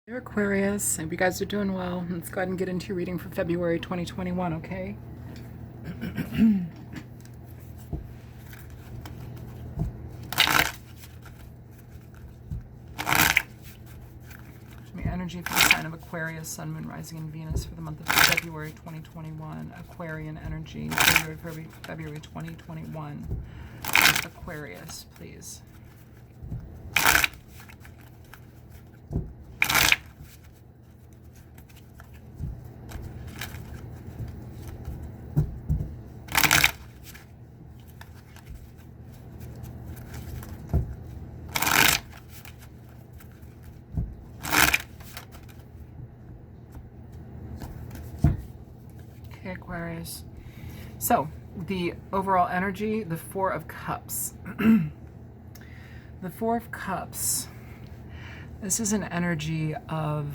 Dear Aquarius, hope you guys are doing well. Let's go ahead and get into your reading for February 2021, okay? The energy for the sign of Aquarius, Sun, Moon, Rising, and Venus for the month of February 2021. Aquarian energy, February 2021. Aquarius, please. Okay, Aquarius. So, the overall energy, the Four of Cups. The Four of Cups. This is an energy of,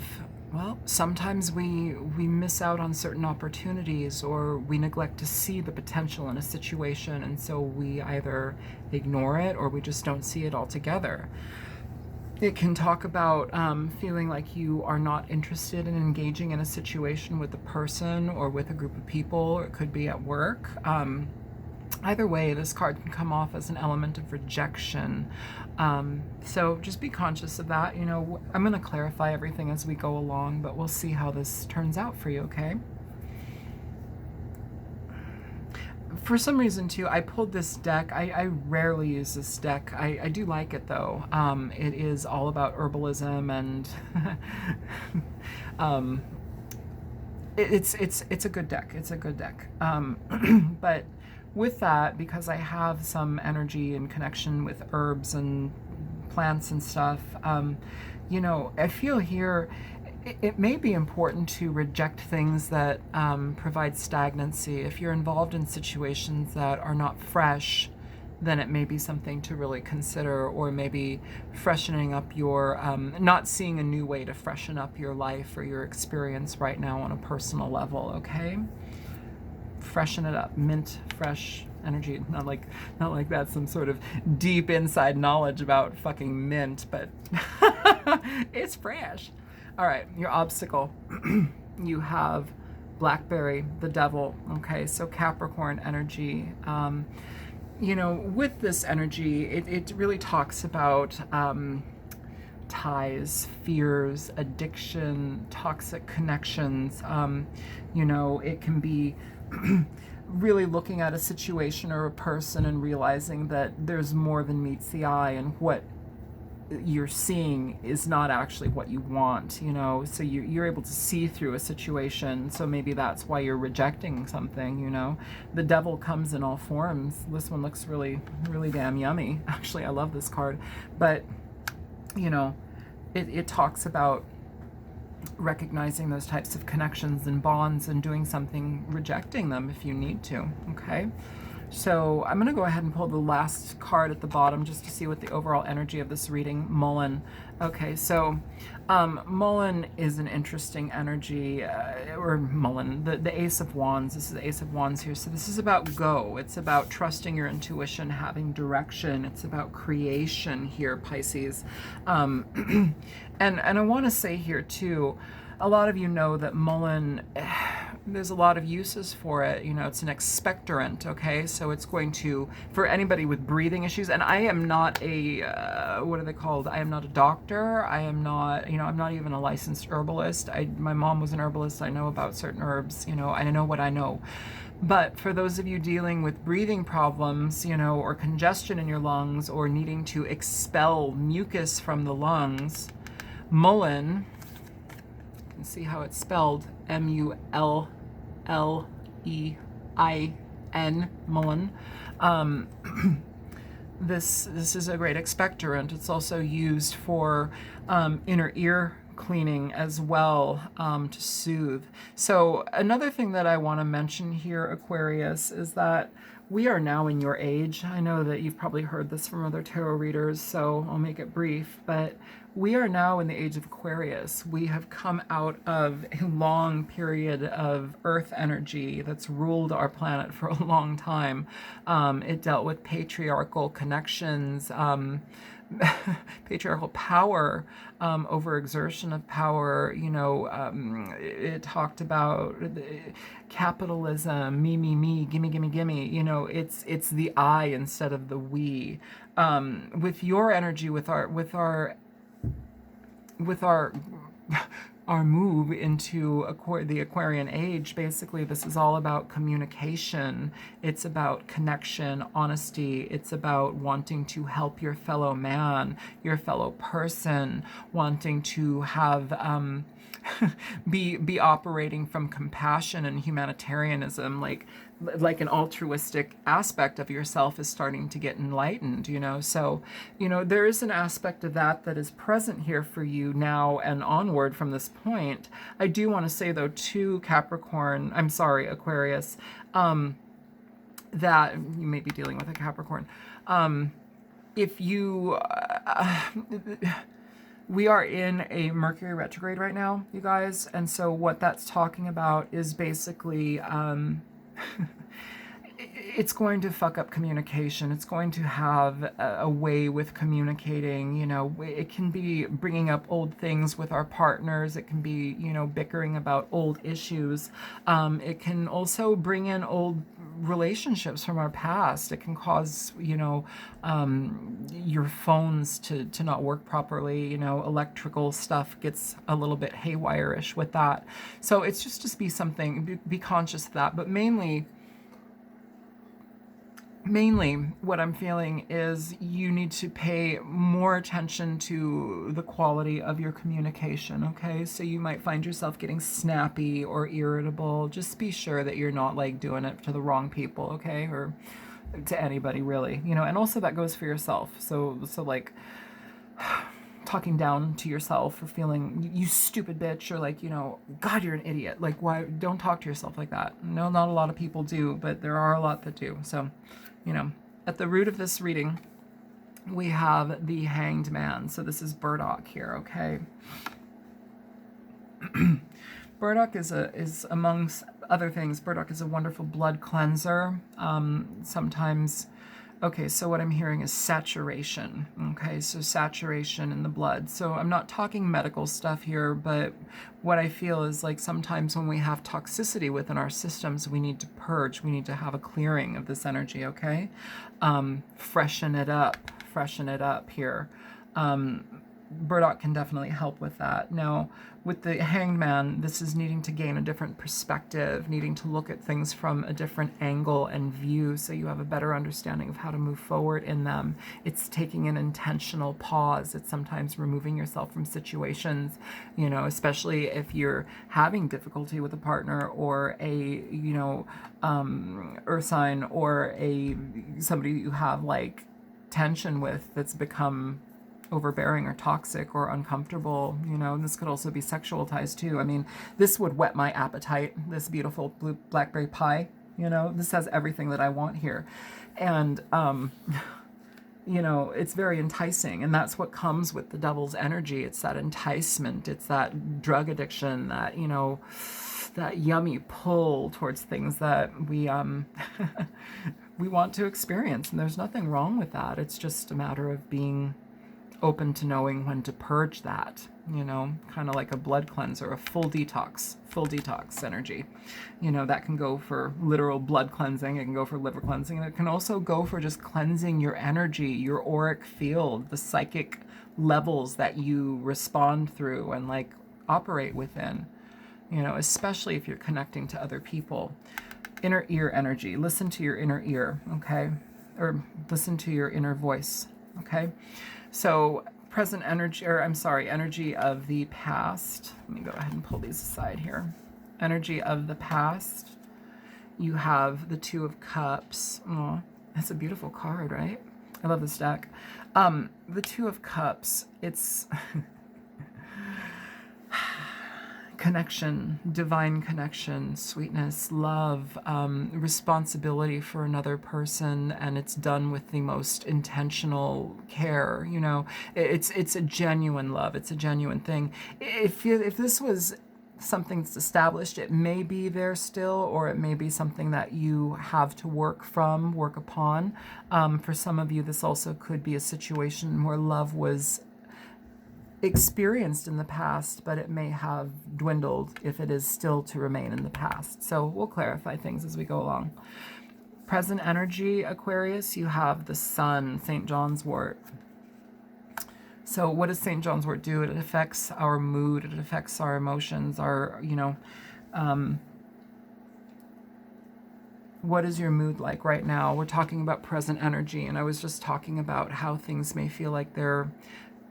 well, sometimes we miss out on certain opportunities, or we neglect to see the potential in a situation, and so we either ignore it or we just don't see it altogether. It can talk about feeling like you are not interested in engaging in a situation with a person or with a group of people, or it could be at work. Either way, this card can come off as an element of rejection. So just be conscious of that. You know, I'm going to clarify everything as we go along, but we'll see how this turns out for you, okay? For some reason, too, I pulled this deck. I rarely use this deck. I do like it, though. It is all about herbalism, and it's a good deck. It's a good deck. But with that, because I have some energy and connection with herbs and plants and stuff, you know, I feel here it may be important to reject things that provide stagnancy. If you're involved in situations that are not fresh, then it may be something to really consider, or maybe freshening up your, not seeing a new way to freshen up your life or your experience right now on a personal level, okay? Freshen it up, mint, fresh energy. Not like that's some sort of deep inside knowledge about fucking mint, but it's fresh. All right, your obstacle. You have Blackberry, the devil. Okay, so Capricorn energy. You know, with this energy, it really talks about ties, fears, addiction, toxic connections. You know, it can be really looking at a situation or a person and realizing that there's more than meets the eye, and what you're seeing is not actually what you want, you know, so you're able to see through a situation. So maybe that's why you're rejecting something, you know. The devil comes in all forms. This one looks really, really damn yummy. Actually, I love this card. But, you know, it talks about recognizing those types of connections and bonds and doing something, rejecting them if you need to, okay? So I'm going to go ahead and pull the last card at the bottom just to see what the overall energy of this reading. Mullen. Okay, so Mullen is an interesting energy, or Mullen, the Ace of Wands. This is the Ace of Wands here. So this is about go. It's about trusting your intuition, having direction. It's about creation here, Pisces. And I want to say here too, a lot of you know that Mullen, there's a lot of uses for it. You know, it's an expectorant, okay? So it's going to, for anybody with breathing issues, and I am not a, what are they called? I am not a doctor. I am not, you know, I'm not even a licensed herbalist. My mom was an herbalist. I know about certain herbs, you know, and I know what I know. But for those of you dealing with breathing problems, you know, or congestion in your lungs, or needing to expel mucus from the lungs, Mullen, see how it's spelled, M-U-L-L-E-I-N, Mullen. This is a great expectorant. It's also used for inner ear cleaning as well, to soothe. So another thing that I want to mention here, Aquarius, is that we are now in your age. I know that you've probably heard this from other tarot readers, so I'll make it brief, but we are now in the age of Aquarius. We have come out of a long period of Earth energy that's ruled our planet for a long time. It dealt with patriarchal connections, patriarchal power, overexertion of power. It talked about capitalism, me, gimme. It's the I instead of the we. With your energy, with our move into the Aquarian age, basically this is all about communication. It's about connection, honesty. It's about wanting to help your fellow man, your fellow person, wanting to have be operating from compassion and humanitarianism, like an altruistic aspect of yourself is starting to get enlightened, so there is an aspect of that is present here for you now and onward from this point. I do want to say though to Aquarius, that you may be dealing with a Capricorn, if you we are in a Mercury retrograde right now, you guys, and so what that's talking about is basically it's going to fuck up communication. It's going to have a way with communicating. It can be bringing up old things with our partners. It can be, bickering about old issues. It can also bring in old relationships from our past. It can cause, your phones to not work properly. Electrical stuff gets a little bit haywire-ish with that. So it's just be something, be conscious of that. But mainly what I'm feeling is you need to pay more attention to the quality of your communication, okay? So you might find yourself getting snappy or irritable. Just be sure that you're not doing it to the wrong people, okay? Or to anybody really, and also that goes for yourself. So talking down to yourself or feeling you stupid bitch, or God, you're an idiot. Why don't talk to yourself like that? No, not a lot of people do, but there are a lot that do. So at the root of this reading, we have the Hanged Man. So this is Burdock here, okay? Burdock is amongst other things, Burdock is a wonderful blood cleanser. Sometimes, okay, so what I'm hearing is saturation. Okay, so saturation in the blood. So I'm not talking medical stuff here, but what I feel is sometimes when we have toxicity within our systems, we need to purge. We need to have a clearing of this energy, okay? Freshen it up here. Burdock can definitely help with that. Now, with the Hanged Man, this is needing to gain a different perspective, needing to look at things from a different angle and view so you have a better understanding of how to move forward in them. It's taking an intentional pause. It's sometimes removing yourself from situations, especially if you're having difficulty with a partner or a, earth sign or somebody you have tension with that's become overbearing or toxic or uncomfortable. This could also be sexual ties too. I mean, this would whet my appetite, this beautiful blue blackberry pie. This has everything that I want here. And it's very enticing, and that's what comes with the devil's energy. It's that enticement, it's that drug addiction, that that yummy pull towards things that we we want to experience. And there's nothing wrong with that. It's just a matter of being open to knowing when to purge that, kind of like a blood cleanser, a full detox energy. That can go for literal blood cleansing, it can go for liver cleansing, and it can also go for just cleansing your energy, your auric field, the psychic levels that you respond through and operate within, especially if you're connecting to other people. Inner ear energy, listen to your inner ear, okay? Or listen to your inner voice, okay? So present energy, energy of the past. Let me go ahead and pull these aside here. Energy of the past. You have the Two of Cups. Oh, that's a beautiful card, right? I love this deck. The Two of Cups, it's connection, divine connection, sweetness, love, responsibility for another person, and it's done with the most intentional care. It's a genuine love. It's a genuine thing. If this was something's established. It may be there still, or it may be something that you have to work upon. For some of you, this also could be a situation where love was experienced in the past, but it may have dwindled if it is still to remain in the past. So we'll clarify things as we go along. Present energy, Aquarius, you have the Sun, St. John's wort. So what does St. John's wort do? It affects our mood, it affects our emotions, our, what is your mood like right now? We're talking about present energy, and I was just talking about how things may feel like they're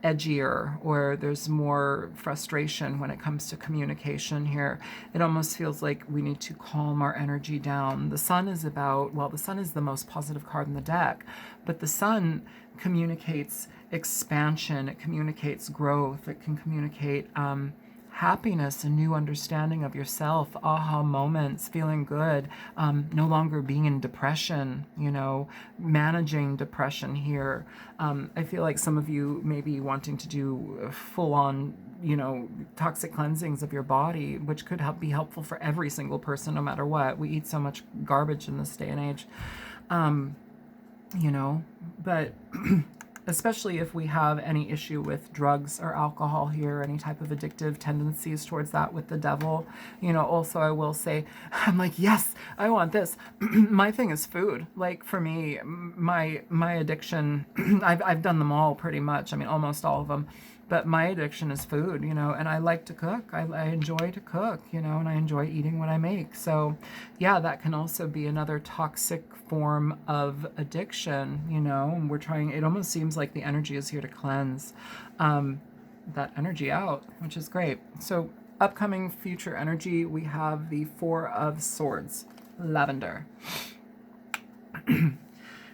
edgier, or there's more frustration when it comes to communication here. It almost feels like we need to calm our energy down. The Sun is about, well, the Sun is the most positive card in the deck, but the Sun communicates expansion, it communicates growth, it can communicate happiness, a new understanding of yourself, aha moments, feeling good, no longer being in depression, managing depression here. I feel like some of you may be wanting to do full-on, toxic cleansings of your body, which could be helpful for every single person, no matter what. We eat so much garbage in this day and age, but especially if we have any issue with drugs or alcohol here, any type of addictive tendencies towards that with the devil. Also I will say, I'm like, yes, I want this. My thing is food. Like for me, my addiction, I've done them all pretty much. I mean, almost all of them. But my addiction is food, and I like to cook. I enjoy to cook, and I enjoy eating what I make. So, yeah, that can also be another toxic form of addiction, and we're trying, it almost seems like the energy is here to cleanse that energy out, which is great. So, upcoming future energy, we have the Four of Swords, lavender.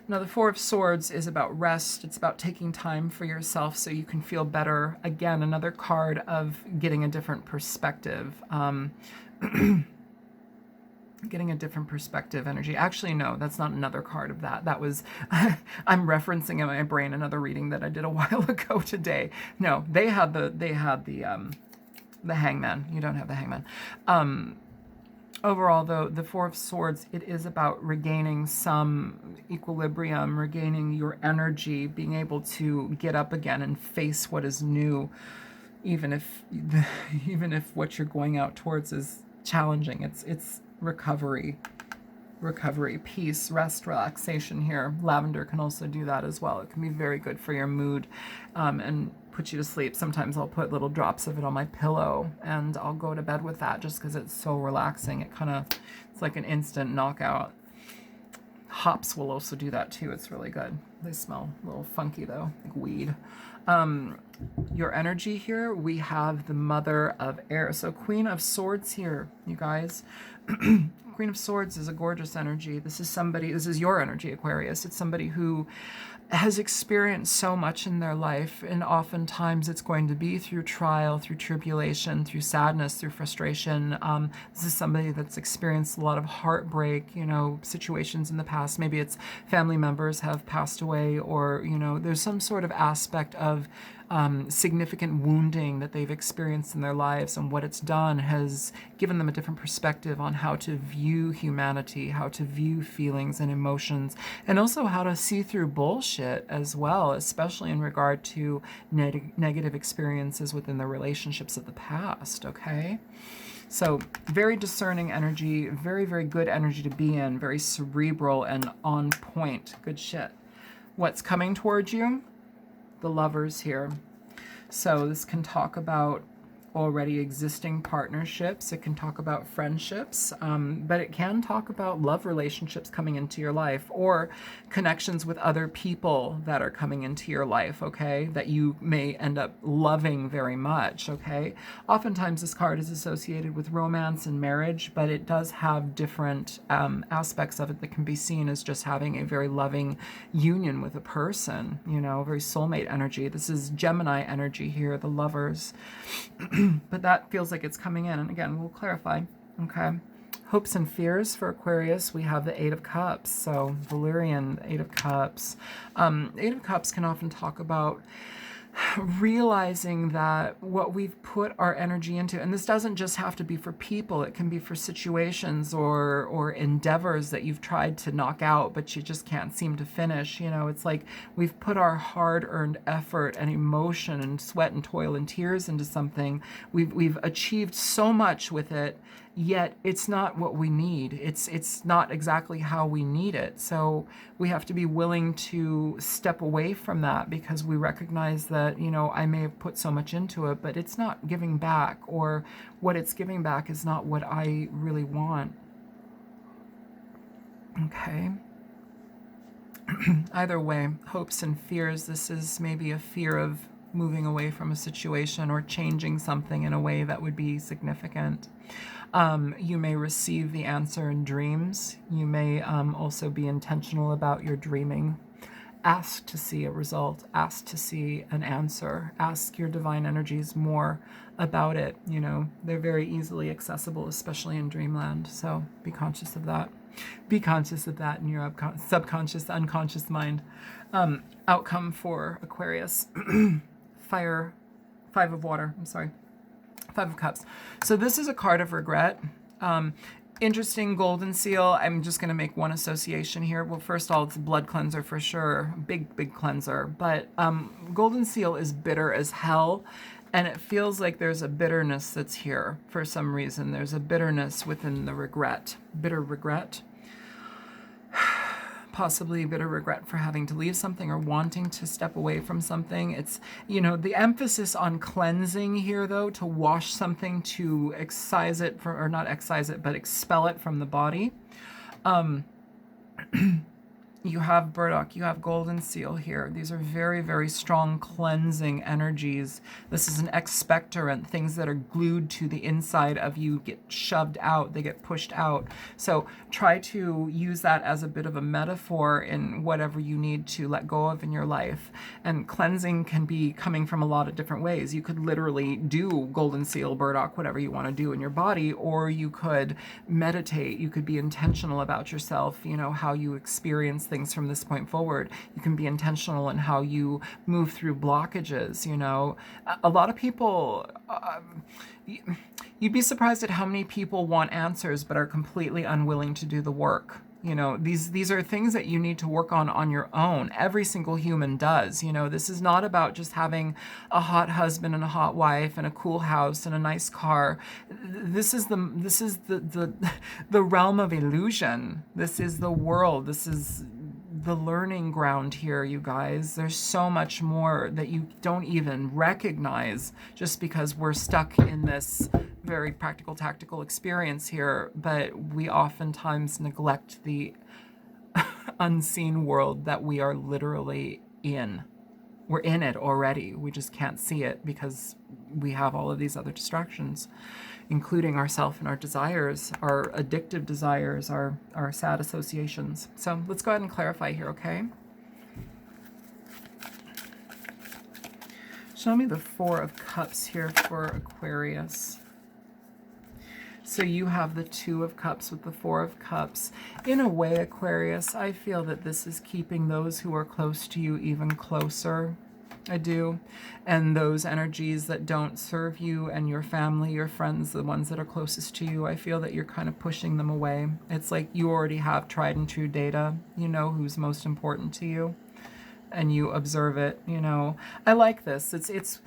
Now, the Four of Swords is about rest. It's about taking time for yourself so you can feel better. Again, another card of getting a different perspective. Getting a different perspective energy. Actually, no, that's not another card of that. That was, I'm referencing in my brain another reading that I did a while ago today. No, they had the Hangman. You don't have the Hangman. Overall, though, the Four of Swords, it is about regaining some equilibrium, regaining your energy, being able to get up again and face what is new, even if what you're going out towards is challenging. It's recovery, peace, rest, relaxation here. Lavender can also do that as well. It can be very good for your mood and put you to sleep. Sometimes I'll put little drops of it on my pillow and I'll go to bed with that just because it's so relaxing. It's like an instant knockout. Hops will also do that too. It's really good. They smell a little funky though, like weed. Your energy here, we have the Mother of Air. So Queen of Swords here, you guys. Queen of Swords is a gorgeous energy. This is your energy, Aquarius. It's somebody who has experienced so much in their life, and oftentimes it's going to be through trial, through tribulation, through sadness, through frustration. This is somebody that's experienced a lot of heartbreak, situations in the past. Maybe it's family members have passed away, or, there's some sort of aspect of significant wounding that they've experienced in their lives, and what it's done has given them a different perspective on how to view humanity, how to view feelings and emotions, and also how to see through bullshit as well, especially in regard to negative experiences within the relationships of the past, okay? So very discerning energy, very, very good energy to be in, very cerebral and on point. Good shit. What's coming towards you? The Lovers here. So this can talk about already existing partnerships. It can talk about friendships, but it can talk about love relationships coming into your life, or connections with other people that are coming into your life, okay, that you may end up loving very much, okay? Oftentimes this card is associated with romance and marriage, but it does have different aspects of it that can be seen as just having a very loving union with a person, very soulmate energy. This is Gemini energy here, the Lovers. But that feels like it's coming in. And again, we'll clarify. Okay. Hopes and fears for Aquarius. We have the Eight of Cups. So Valerian, Eight of Cups. Eight of Cups can often talk about realizing that what we've put our energy into, and this doesn't just have to be for people, it can be for situations or endeavors that you've tried to knock out but you just can't seem to finish. You know, it's like we've put our hard-earned effort and emotion and sweat and toil and tears into something. We've achieved so much with it, yet it's not what we need. It's not exactly how we need it. So we have to be willing to step away from that, because we recognize that, you know, I may have put so much into it, but it's not giving back, or what it's giving back is not what I really want. Okay. Either way, hopes and fears. This is maybe a fear of moving away from a situation or changing something in a way that would be significant. You may receive the answer in dreams. You may also be intentional about your dreaming. Ask to see a result. Ask to see an answer. Ask your divine energies more about it. You know, they're very easily accessible, especially in dreamland. So be conscious of that. Be conscious of that in your subconscious, unconscious mind. Outcome for Aquarius. Five of water. I'm sorry. 5 of Cups. So this is a card of regret. Interesting golden seal. I'm just going to make one association here. Well, first of all, it's a blood cleanser for sure. Big cleanser. But golden seal is bitter as hell. And it feels like there's a bitterness that's here for some reason. There's a bitterness within the regret. Bitter regret. Possibly bitter regret for having to leave something or wanting to step away from something. It's, you know, the emphasis on cleansing here, though, to wash something, to excise it, or not excise it, but expel it from the body. You have burdock, you have golden seal here. These are very, very strong cleansing energies. This is an expectorant. Things that are glued to the inside of you get shoved out, they get pushed out. So try to use that as a bit of a metaphor in whatever you need to let go of in your life. And cleansing can be coming from a lot of different ways. You could literally do golden seal, burdock, whatever you want to do in your body, or you could meditate. You could be intentional about yourself, you know, how you experience things from this point forward. You can be intentional in how you move through blockages. You know, a lot of people, you'd be surprised at how many people want answers but are completely unwilling to do the work. You know, these are things that you need to work on your own. Every single human does. You know, this is not about just having a hot husband and a hot wife and a cool house and a nice car. This is the realm of illusion. This is the world. This is the learning ground here, you guys. There's so much more that you don't even recognize just because we're stuck in this very practical, tactical experience here, but we oftentimes neglect the unseen world that we are literally in. We're in it already. We just can't see it because we have all of these other distractions, including ourself and our desires, our addictive desires, our sad associations. So let's go ahead and clarify here, okay? Show me the 4 of Cups here for Aquarius. So you have the 2 of Cups with the 4 of Cups. In a way, Aquarius, I feel that this is keeping those who are close to you even closer. I do. And those energies that don't serve you and your family, your friends, the ones that are closest to you, I feel that you're kind of pushing them away. It's like you already have tried and true data. You know who's most important to you, and you observe it. You know, I like this. It's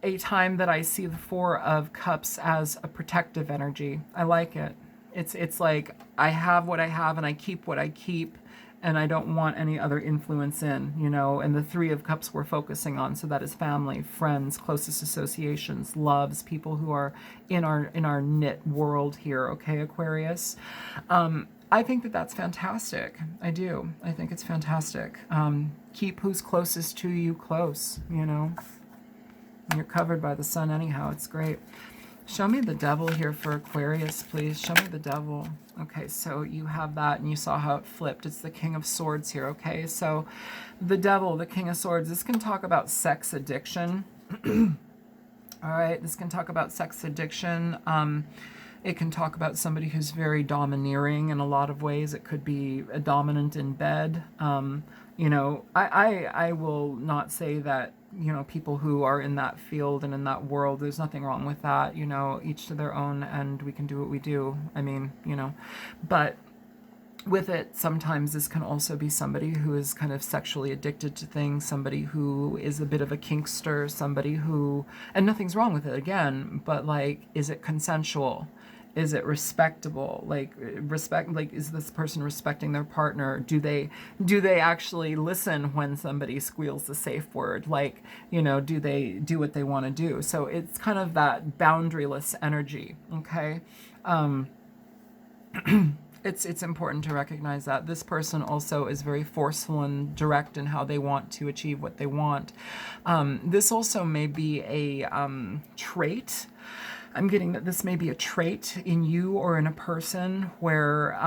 a time that I see the 4 of Cups as a protective energy. I like it. It's like I have what I have and I keep what I keep, and I don't want any other influence in, you know. And the 3 of Cups we're focusing on, so that is family, friends, closest associations, loves, people who are in our knit world here, okay, Aquarius? I think that that's fantastic. I do. I think it's fantastic. Keep who's closest to you close, you know. You're covered by the sun anyhow. It's great. Show me the devil here for Aquarius, please. Show me the devil. Okay, so you have that, and you saw how it flipped. It's the King of Swords here, okay? So the devil, the King of Swords, this can talk about sex addiction. All right, this can talk about sex addiction. It can talk about somebody who's very domineering in a lot of ways. It could be a dominant in bed. You know, I will not say that, you know, people who are in that field and in that world, there's nothing wrong with that, you know, each to their own, and we can do what we do. I mean, you know, but with it, sometimes this can also be somebody who is kind of sexually addicted to things, somebody who is a bit of a kinkster, somebody who, and nothing's wrong with it again, but like, is it consensual? Is it respectable? Like, is this person respecting their partner? Do they actually listen when somebody squeals the safe word? Like, you know, do they do what they want to do? So it's kind of that boundaryless energy, okay? It's important to recognize that this person also is very forceful and direct in how they want to achieve what they want. This also may be a trait. I'm getting that this may be a trait in you or in a person where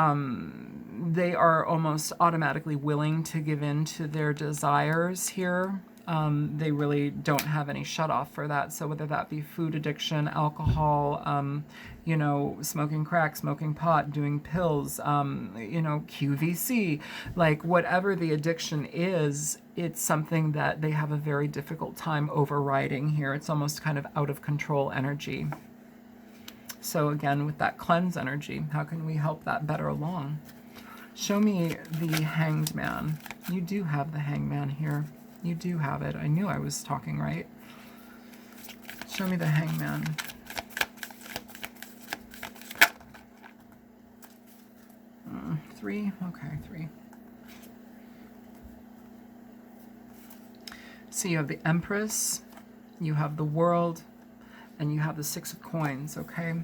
they are almost automatically willing to give in to their desires here. They really don't have any shut off for that. So whether that be food addiction, alcohol, you know, smoking crack, smoking pot, doing pills, you know, QVC, like whatever the addiction is, it's something that they have a very difficult time overriding here. It's almost kind of out of control energy. So again, with that cleanse energy, how can we help that better along? Show me the Hanged Man. You do have the Hanged Man here. You do have it. I knew I was talking right. Show me the Hanged Man. Three? Okay, three. So you have the Empress, you have the World, and you have the Six of Coins, okay?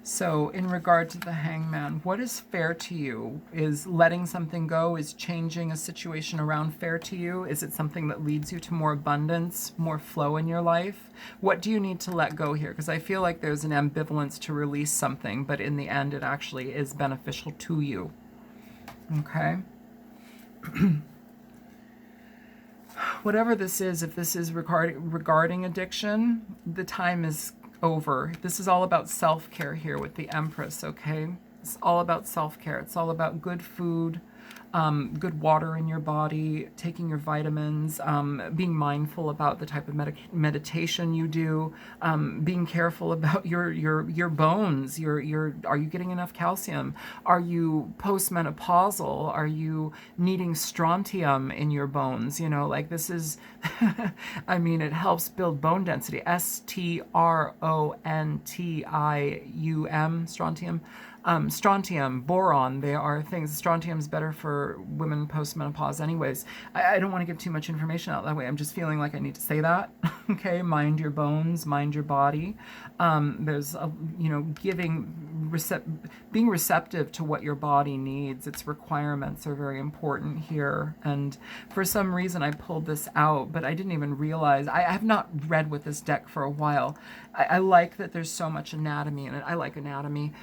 So in regard to the Hangman, what is fair to you? Is letting something go, is changing a situation around fair to you? Is it something that leads you to more abundance, more flow in your life? What do you need to let go here? Because I feel like there's an ambivalence to release something, but in the end it actually is beneficial to you. Okay? Whatever this is, if this is regarding addiction, the time is over. This is all about self-care here with the Empress, okay? It's all about self-care. It's all about good food, good water in your body, taking your vitamins, being mindful about the type of meditation you do, being careful about your bones. Are you getting enough calcium? Are you postmenopausal? Are you needing strontium in your bones? You know, like this is, I mean, it helps build bone density. strontium, strontium. Strontium, boron, they are things. Strontium's better for women post-menopause anyways. I don't want to give too much information out that way. I'm just feeling like I need to say that. Okay, mind your bones, mind your body. There's, you know, being receptive to what your body needs. Its requirements are very important here. And for some reason I pulled this out, but I didn't even realize. I have not read with this deck for a while. I like that there's so much anatomy in it. I like anatomy.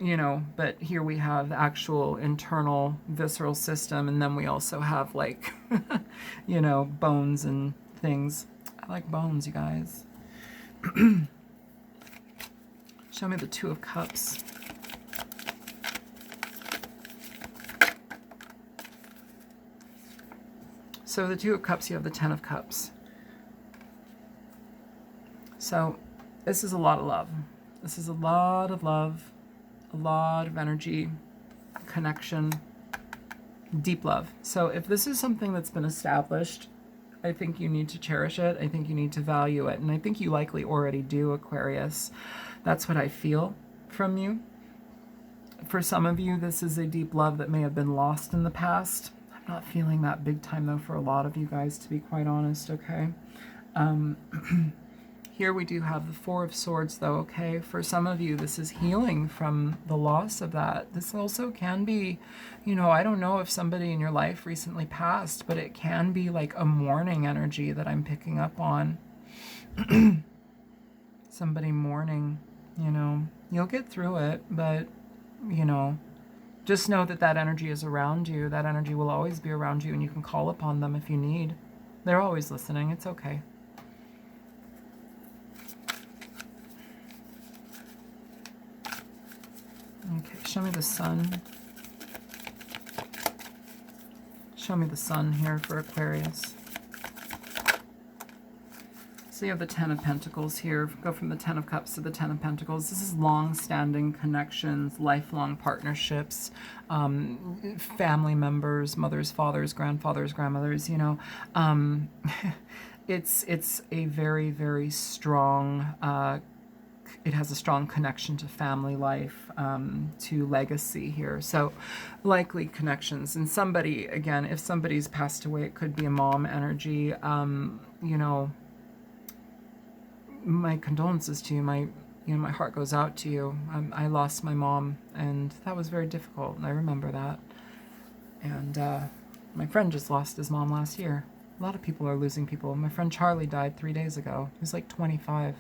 You know, but here we have the actual internal visceral system, and then we also have like, you know, bones and things. I like bones, you guys. Show me the Two of Cups. So the Two of Cups, you have the Ten of Cups. So this is a lot of love. This is a lot of love, a lot of energy, connection, deep love. So if this is something that's been established, I think you need to cherish it. I think you need to value it. And I think you likely already do, Aquarius. That's what I feel from you. For some of you, this is a deep love that may have been lost in the past. I'm not feeling that big time, though, for a lot of you guys, to be quite honest, okay? Here we do have the Four of Swords, though, okay? For some of you, this is healing from the loss of that. This also can be, you know, I don't know if somebody in your life recently passed, but it can be like a mourning energy that I'm picking up on. Somebody mourning, you know. You'll get through it, but, you know, just know that that energy is around you. That energy will always be around you, and you can call upon them if you need. They're always listening. It's okay. Show me the sun. Show me the sun here for Aquarius. So you have the Ten of Pentacles here. Go from the Ten of Cups to the Ten of Pentacles. This is long-standing connections, lifelong partnerships, family members, mothers, fathers, grandfathers, grandmothers, you know. It's a very, very strong, it has a strong connection to family life, to legacy here. So likely connections. And somebody, again, if somebody's passed away, it could be a mom energy, you know, my condolences to you. My heart goes out to you. I lost my mom, and that was very difficult, and I remember that. And my friend just lost his mom last year. A lot of people are losing people. My friend Charlie died 3 days ago. He was like 25.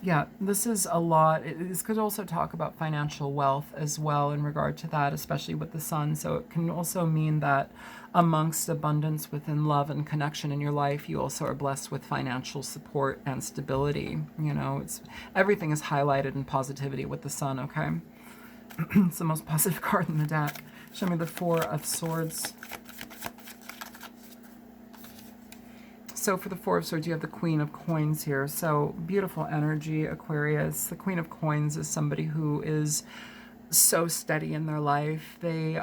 Yeah, this is a lot. This could also talk about financial wealth as well in regard to that, especially with the sun. So it can also mean that amongst abundance within love and connection in your life, you also are blessed with financial support and stability. You know, everything is highlighted in positivity with the sun, okay? It's the most positive card in the deck. Show me the Four of Swords. So for the Four of Swords, you have the Queen of Coins here. So beautiful energy, Aquarius. The Queen of Coins is somebody who is so steady in their life. They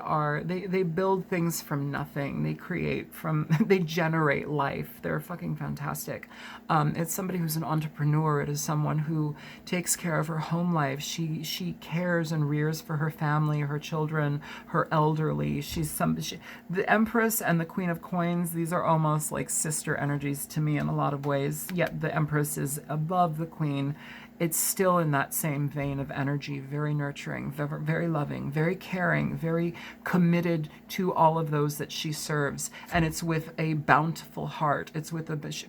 build things from nothing. They create from, they generate life. They're fucking fantastic. It's somebody who's an entrepreneur. It is someone who takes care of her home life. She cares and rears for her family, her children, her elderly. The Empress and the Queen of Coins, these are almost like sister energies to me in a lot of ways. Yet the Empress is above the Queen. It's still in that same vein of energy, very nurturing, very loving, very caring, very committed to all of those that she serves. And it's with a bountiful heart. It's with a...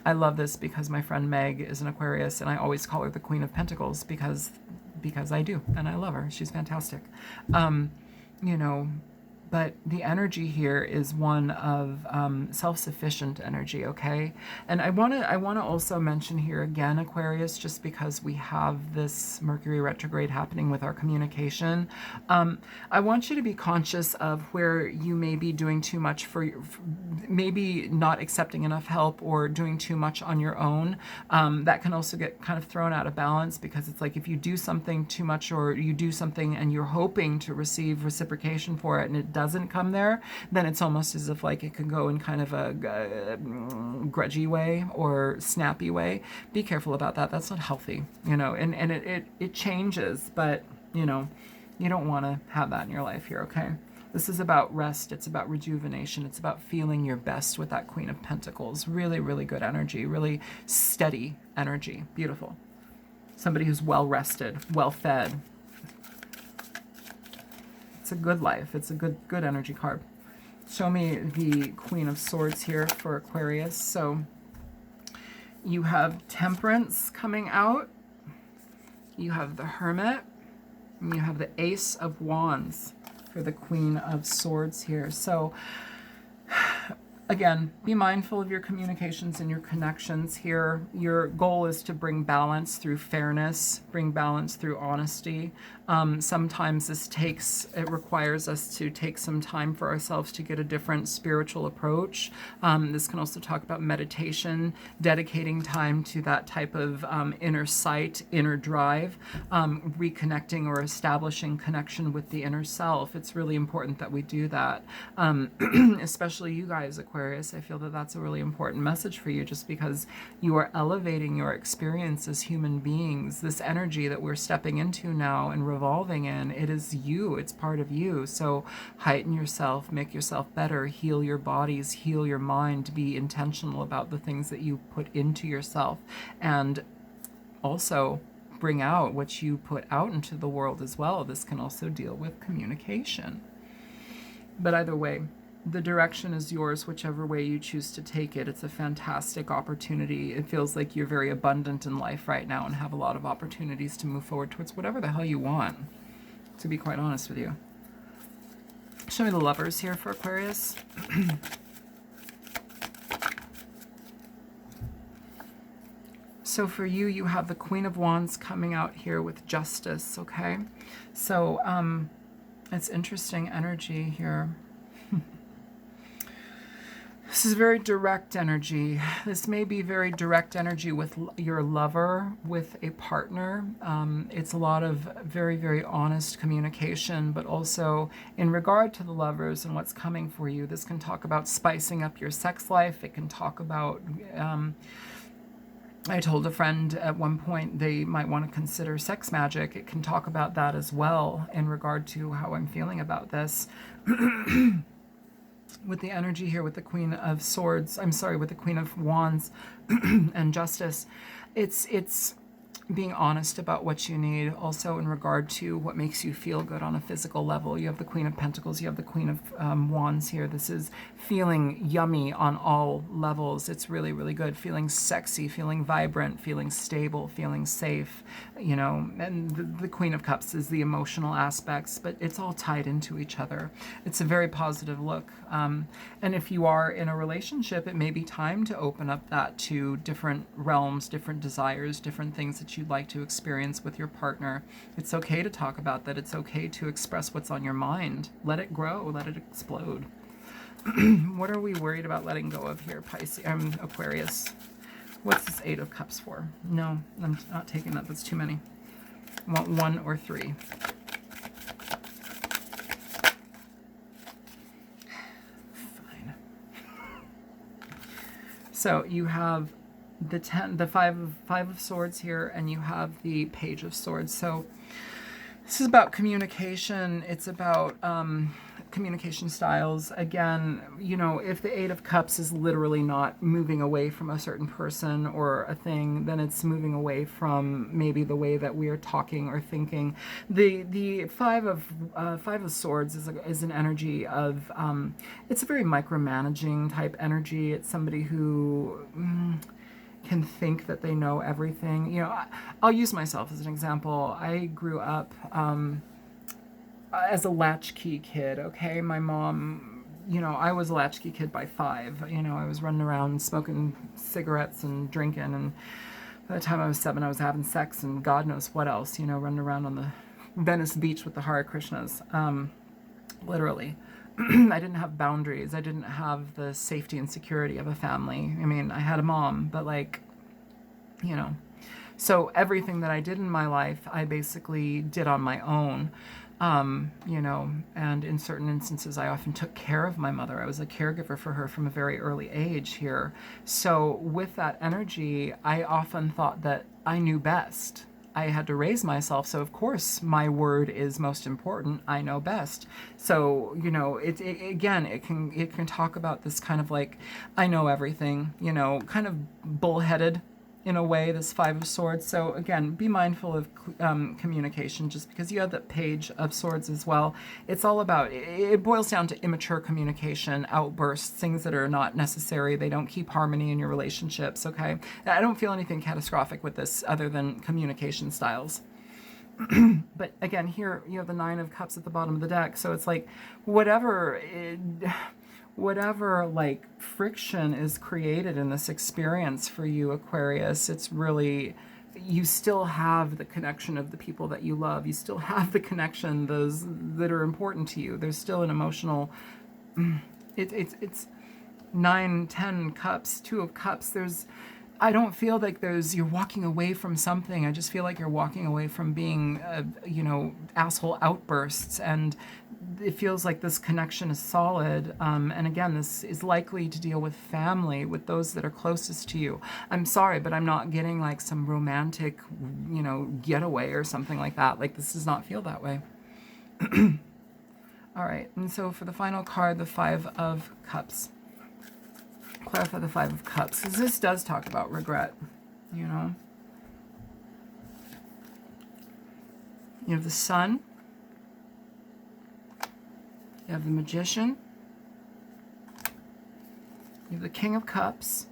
I love this because my friend Meg is an Aquarius, and I always call her the Queen of Pentacles because I do, and I love her. She's fantastic. You know, but the energy here is one of self-sufficient energy, okay? And I want to also mention here again, Aquarius, just because we have this Mercury retrograde happening with our communication, I want you to be conscious of where you may be doing too much maybe not accepting enough help or doing too much on your own. That can also get kind of thrown out of balance, because it's like if you do something too much, or you do something and you're hoping to receive reciprocation for it and it doesn't come there, then it's almost as if like it can go in kind of a grudgy way or snappy way. Be careful about that. That's not healthy, you know, and it changes, but you know, you don't want to have that in your life here, okay? This is about rest. It's about rejuvenation. It's about feeling your best with that Queen of Pentacles. Really, really good energy, really steady energy. Beautiful. Somebody who's well rested, well fed. It's a good life. It's a good energy card. Show me the Queen of Swords here for Aquarius. So you have Temperance coming out. You have the Hermit. And you have the Ace of Wands for the Queen of Swords here. So again, be mindful of your communications and your connections here. Your goal is to bring balance through fairness, bring balance through honesty. Sometimes it requires us to take some time for ourselves to get a different spiritual approach. This can also talk about meditation, dedicating time to that type of inner sight, inner drive, reconnecting or establishing connection with the inner self. It's really important that we do that, especially you guys, Aquarius. I feel that that's a really important message for you, just because you are elevating your experience as human beings. This energy that we're stepping into now and revolving in, it is you, it's part of you. So heighten yourself, make yourself better, heal your bodies, heal your mind, be intentional about the things that you put into yourself, and also bring out what you put out into the world as well. This can also deal with communication. But either way, the direction is yours, whichever way you choose to take it. It's a fantastic opportunity. It feels like you're very abundant in life right now and have a lot of opportunities to move forward towards whatever the hell you want, to be quite honest with you. Show me the Lovers here for Aquarius. So for you, you have the Queen of Wands coming out here with Justice, okay? So it's interesting energy here. This is very direct energy. This may be very direct energy with your lover, with a partner. It's a lot of very, very honest communication, but also in regard to the lovers and what's coming for you. This can talk about spicing up your sex life. It can talk about, I told a friend at one point they might want to consider sex magic. It can talk about that as well in regard to how I'm feeling about this. With the energy here with the Queen of Swords, I'm sorry, with the Queen of Wands and Justice, it's being honest about what you need. Also in regard to what makes you feel good on a physical level. You have the Queen of Pentacles, you have the Queen of Wands here. This is feeling yummy on all levels. It's really, really good. Feeling sexy, feeling vibrant, feeling stable, feeling safe, you know. And the Queen of Cups is the emotional aspects, but it's all tied into each other. It's a very positive look. And if you are in a relationship, it may be time to open up that to different realms, different desires, different things that you'd like to experience with your partner. It's okay to talk about that. It's okay to express what's on your mind. Let it grow. Let it explode. What are we worried about letting go of here, Pisces? Aquarius. What's this Eight of Cups for? No, I'm not taking that. That's too many. I want 1 or 3. Fine. So you have the five of Swords here, and you have the Page of Swords. So this is about communication. It's about communication styles. Again, you know, if the Eight of Cups is literally not moving away from a certain person or a thing, then it's moving away from maybe the way that we are talking or thinking. The Five of Swords is an energy of it's a very micromanaging type energy. It's somebody who can think that they know everything. You know, I'll use myself as an example. I grew up as a latchkey kid, okay? My mom, you know, I was a latchkey kid by 5. You know, I was running around smoking cigarettes and drinking, and by the time I was 7, I was having sex and God knows what else, you know, running around on the Venice beach with the Hare Krishnas, literally. I didn't have boundaries. I didn't have the safety and security of a family. I mean, I had a mom, but like, you know. So everything that I did in my life, I basically did on my own, you know, and in certain instances, I often took care of my mother. I was a caregiver for her from a very early age here. So with that energy, I often thought that I knew best. I had to raise myself, so of course my word is most important. I know best. So, you know, it can talk about this kind of like, I know everything, you know, kind of bullheaded in a way, this Five of Swords. So again, be mindful of communication. Just because you have that Page of Swords as well, it's all about, it boils down to immature communication, outbursts, things that are not necessary. They don't keep harmony in your relationships, okay? I don't feel anything catastrophic with this other than communication styles. But again, here you have the Nine of Cups at the bottom of the deck. So it's like whatever like friction is created in this experience for you, Aquarius, it's really, you still have the connection of the people that you love. You still have the connection, those that are important to you. There's still an emotional, it's 9, 10 cups, 2 of cups. I don't feel like you're walking away from something. I just feel like you're walking away from being, you know, asshole outbursts. And it feels like this connection is solid. And again, this is likely to deal with family, with those that are closest to you. I'm sorry, but I'm not getting like some romantic, you know, getaway or something like that. Like, this does not feel that way. All right. And so for the final card, the Five of Cups. Clarify the Five of Cups, because this does talk about regret, you know. You have the Sun. You have the Magician. You have the King of Cups.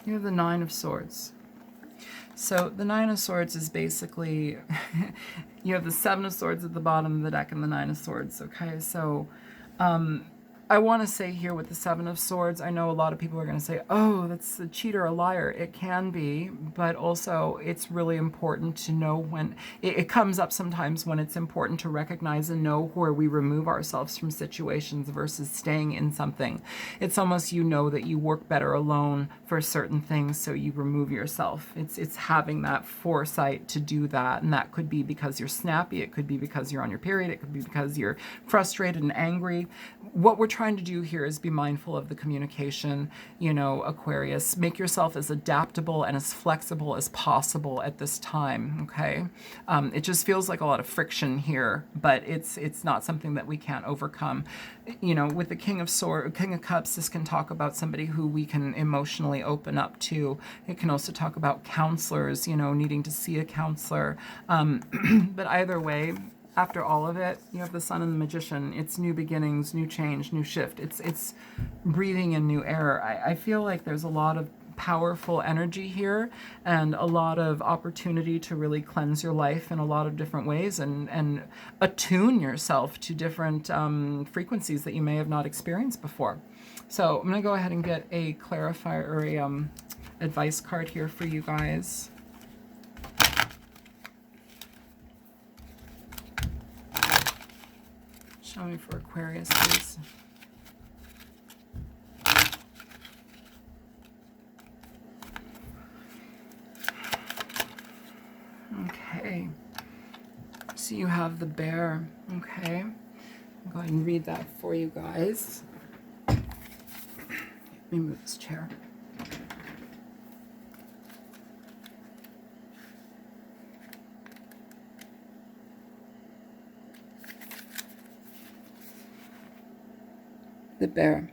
You have the Nine of Swords. So the Nine of Swords is basically, you have the Seven of Swords at the bottom of the deck and the Nine of Swords, okay? So, I want to say here with the Seven of Swords, I know a lot of people are going to say, oh, that's a cheater, a liar. It can be, but also it's really important to know when, it comes up sometimes when it's important to recognize and know where we remove ourselves from situations versus staying in something. It's almost, you know, that you work better alone for certain things, so you remove yourself. It's having that foresight to do that, and that could be because you're snappy, it could be because you're on your period, it could be because you're frustrated and angry. What we're trying to do here is be mindful of the communication, you know, Aquarius. Make yourself as adaptable and as flexible as possible at this time, okay? It just feels like a lot of friction here, but it's not something that we can't overcome. You know, with the King of Cups, this can talk about somebody who we can emotionally open up to. It can also talk about counselors, you know, needing to see a counselor. But either way, after all of it, you have the Sun and the Magician. It's new beginnings, new change, new shift. It's breathing in new air. I feel like there's a lot of powerful energy here and a lot of opportunity to really cleanse your life in a lot of different ways and attune yourself to different frequencies that you may have not experienced before. So I'm going to go ahead and get a clarifier or a advice card here for you guys. Show me for Aquarius, please. Okay. So you have the Bear. Okay. I'll go ahead and read that for you guys. Let me move this chair. The Bear.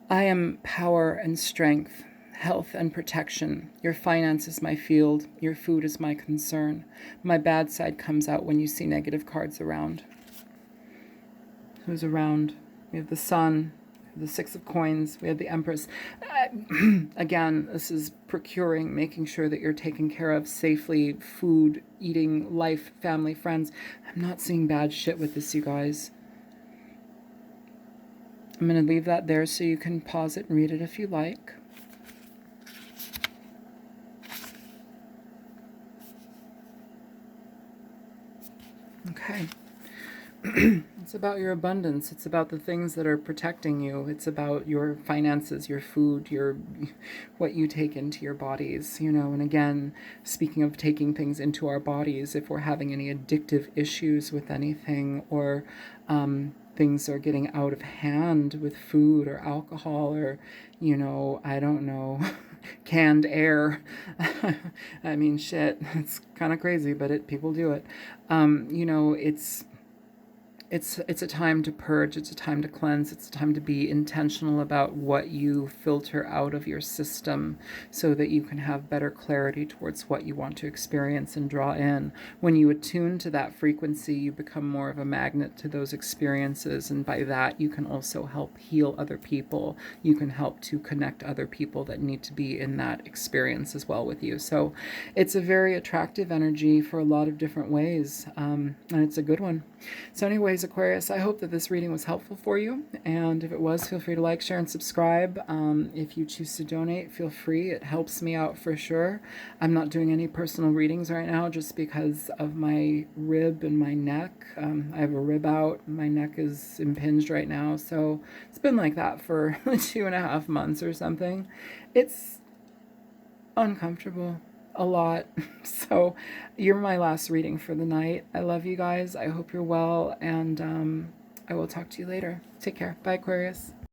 I am power and strength, health and protection. Your finance is my field. Your food is my concern. My bad side comes out when you see negative cards around. Who's around? We have the Sun, the Six of Coins, we have the Empress. Again, this is procuring, making sure that you're taken care of safely, food, eating, life, family, friends. I'm not seeing bad shit with this, you guys. I'm going to leave that there so you can pause it and read it if you like. Okay. It's about your abundance. It's about the things that are protecting you. It's about your finances, your food, what you take into your bodies, you know. And again, speaking of taking things into our bodies, if we're having any addictive issues with anything, or things are getting out of hand with food or alcohol, or, you know, I don't know, canned air. I mean, shit, it's kind of crazy, but people do it. You know, it's a time to purge, it's a time to cleanse, it's a time to be intentional about what you filter out of your system so that you can have better clarity towards what you want to experience and draw in. When you attune to that frequency, you become more of a magnet to those experiences, and by that you can also help heal other people. You can help to connect other people that need to be in that experience as well with you. So it's a very attractive energy for a lot of different ways, and it's a good one. So anyways, Aquarius, I hope that this reading was helpful for you, and if it was, feel free to like, share, and subscribe. If you choose to donate, feel free. It helps me out for sure. I'm not doing any personal readings right now just because of my rib and my neck. I have a rib out. My neck is impinged right now, so it's been like that for 2.5 months or something. It's uncomfortable. A lot. So you're my last reading for the night. I love you guys. I hope you're well, and I will talk to you later. Take care. Bye, Aquarius.